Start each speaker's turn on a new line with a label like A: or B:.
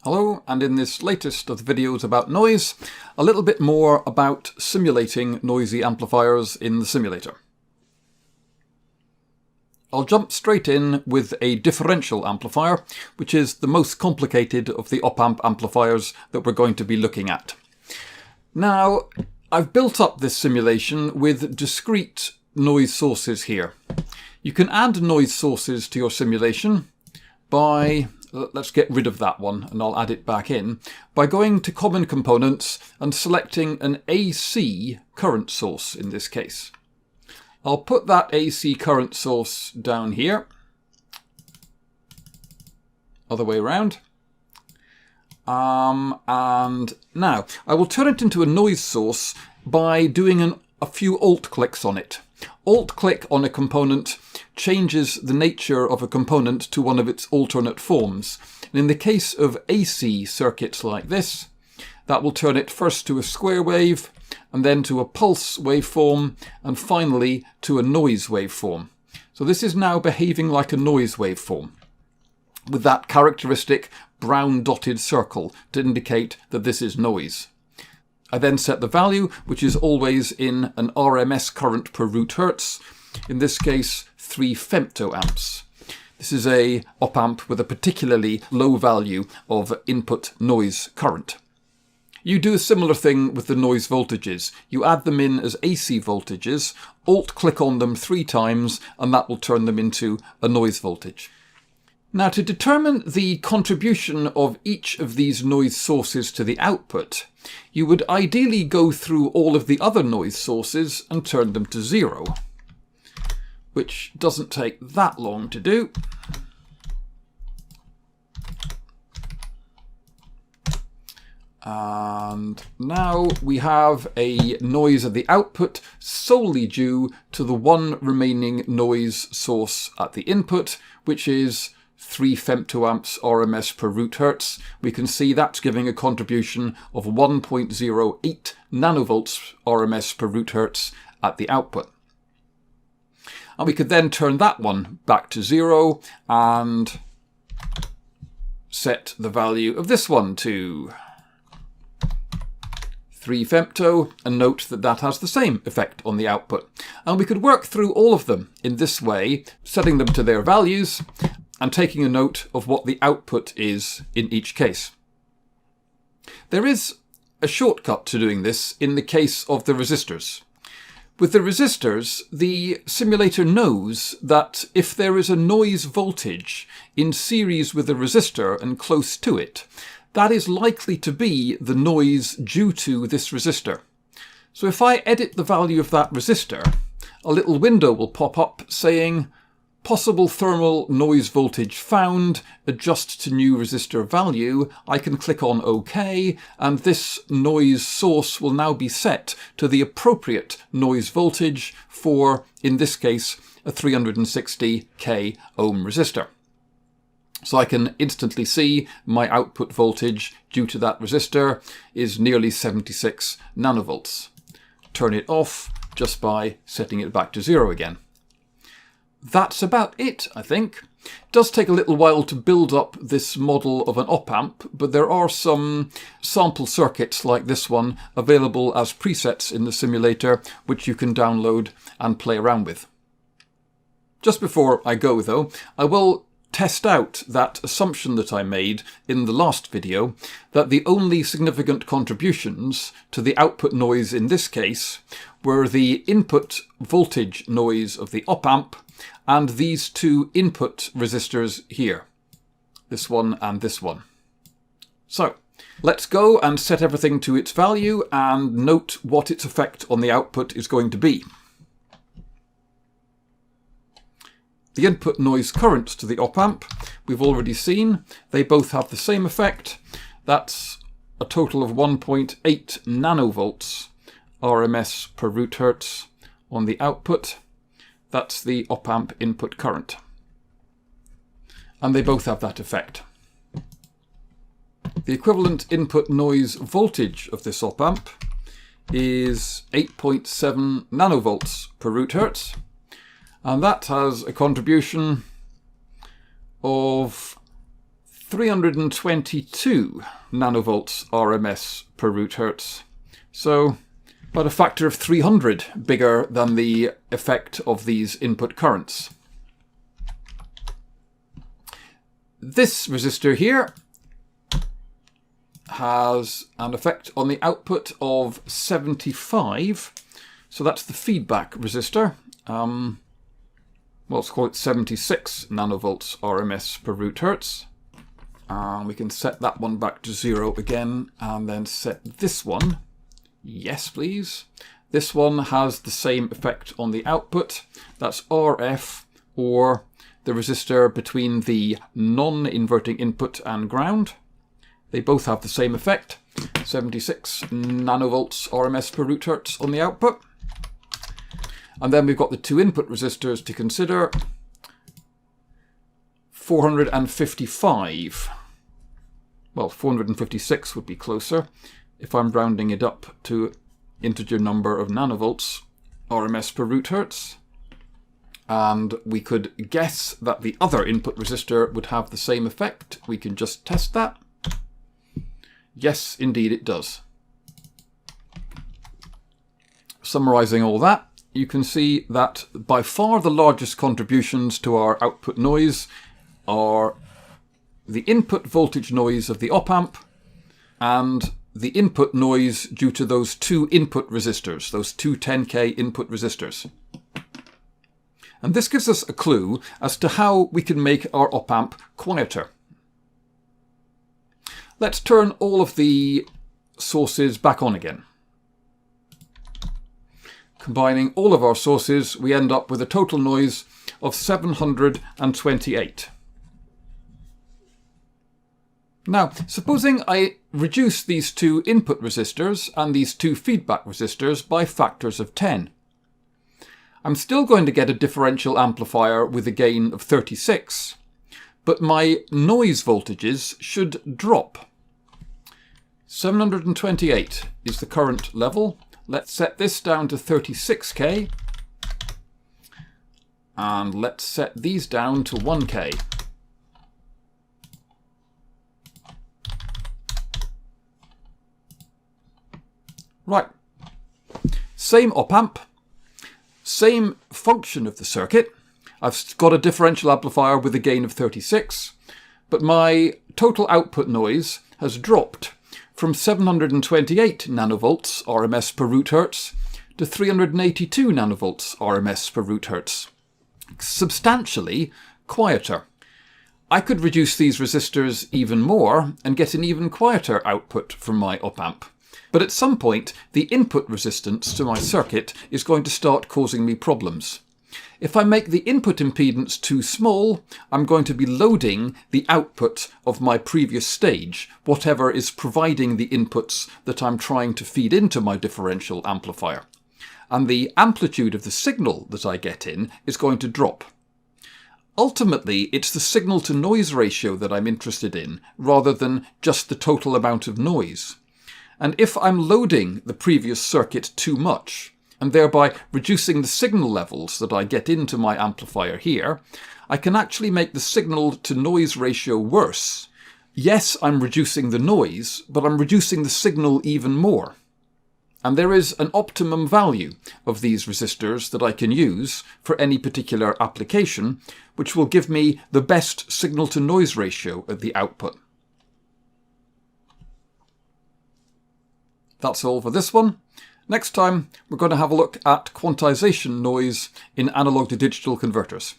A: Hello, and in this latest of the videos about noise, a little bit more about simulating noisy amplifiers in the simulator. I'll jump straight in with a differential amplifier, which is the most complicated of the op-amp amplifiers that we're going to be looking at. Now, I've built up this simulation with discrete noise sources here. You can add noise sources to your simulation by... let's get rid of that one and I'll add it back in by going to Common Components and selecting an AC current source in this case. I'll put that AC current source down here, other way around. And now I will turn it into a noise source by doing a few alt clicks on it. Alt click on a component changes the nature of a component to one of its alternate forms. And in the case of AC circuits like this, that will turn it first to a square wave, and then to a pulse waveform, and finally to a noise waveform. So this is now behaving like a noise waveform, with that characteristic brown dotted circle to indicate that this is noise. I then set the value, which is always in an RMS current per root hertz, in this case 3 femtoamps. This is a op-amp with a particularly low value of input noise current. You do a similar thing with the noise voltages. You add them in as AC voltages, alt-click on them 3 times, and that will turn them into a noise voltage. Now, to determine the contribution of each of these noise sources to the output, you would ideally go through all of the other noise sources and turn them to 0, which doesn't take that long to do. And now we have a noise at the output solely due to the one remaining noise source at the input, which is 3 femtoamps RMS per root hertz. We can see that's giving a contribution of 1.08 nanovolts RMS per root hertz at the output. And we could then turn that one back to 0 and set the value of this one to 3 femto, and note that that has the same effect on the output. And we could work through all of them in this way, setting them to their values and taking a note of what the output is in each case. There is a shortcut to doing this in the case of the resistors. With the resistors, the simulator knows that if there is a noise voltage in series with a resistor and close to it, that is likely to be the noise due to this resistor. So if I edit the value of that resistor, a little window will pop up saying, possible thermal noise voltage found, adjust to new resistor value. I can click on OK, and this noise source will now be set to the appropriate noise voltage for, in this case, a 360k ohm resistor. So I can instantly see my output voltage due to that resistor is nearly 76 nanovolts. Turn it off just by setting it back to 0 again. That's about it, I think. It does take a little while to build up this model of an op-amp, but there are some sample circuits like this one available as presets in the simulator, which you can download and play around with. Just before I go, though, I will test out that assumption that I made in the last video, that the only significant contributions to the output noise in this case were the input voltage noise of the op-amp and these 2 input resistors here, this one and this one. So let's go and set everything to its value and note what its effect on the output is going to be. The input noise current to the op-amp, we've already seen. They both have the same effect. That's a total of 1.8 nanovolts RMS per root hertz on the output. That's the op-amp input current. And they both have that effect. The equivalent input noise voltage of this op-amp is 8.7 nanovolts per root hertz. And that has a contribution of 322 nanovolts RMS per root hertz. So about a factor of 300 bigger than the effect of these input currents. This resistor here has an effect on the output of 75. So that's the feedback resistor. Well, let's call it 76 nanovolts RMS per root hertz. We can set that one back to 0 again, and then set this one. Yes, please. This one has the same effect on the output. That's RF, or the resistor between the non-inverting input and ground. They both have the same effect. 76 nanovolts RMS per root hertz on the output. And then we've got the two input resistors to consider. 455. Well, 456 would be closer if I'm rounding it up to integer number of nanovolts RMS per root hertz. And we could guess that the other input resistor would have the same effect. We can just test that. Yes, indeed it does. Summarizing all that, you can see that by far the largest contributions to our output noise are the input voltage noise of the op-amp and the input noise due to those two input resistors, those two 10K input resistors. And this gives us a clue as to how we can make our op-amp quieter. Let's turn all of the sources back on again. Combining all of our sources, we end up with a total noise of 728. Now, supposing I reduce these two input resistors and these two feedback resistors by factors of 10. I'm still going to get a differential amplifier with a gain of 36, but my noise voltages should drop. 728 is the current level. Let's set this down to 36K, and let's set these down to 1K. Right, same op-amp, same function of the circuit. I've got a differential amplifier with a gain of 36, but my total output noise has dropped from 728 nanovolts RMS per root hertz to 382 nanovolts RMS per root hertz. Substantially quieter. I could reduce these resistors even more and get an even quieter output from my op-amp. But at some point, the input resistance to my circuit is going to start causing me problems. If I make the input impedance too small, I'm going to be loading the output of my previous stage, whatever is providing the inputs that I'm trying to feed into my differential amplifier. And the amplitude of the signal that I get in is going to drop. Ultimately, it's the signal-to-noise ratio that I'm interested in, rather than just the total amount of noise. And if I'm loading the previous circuit too much, and thereby reducing the signal levels that I get into my amplifier here, I can actually make the signal-to-noise ratio worse. Yes, I'm reducing the noise, but I'm reducing the signal even more. And there is an optimum value of these resistors that I can use for any particular application, which will give me the best signal-to-noise ratio at the output. That's all for this one. Next time, we're going to have a look at quantization noise in analog to digital converters.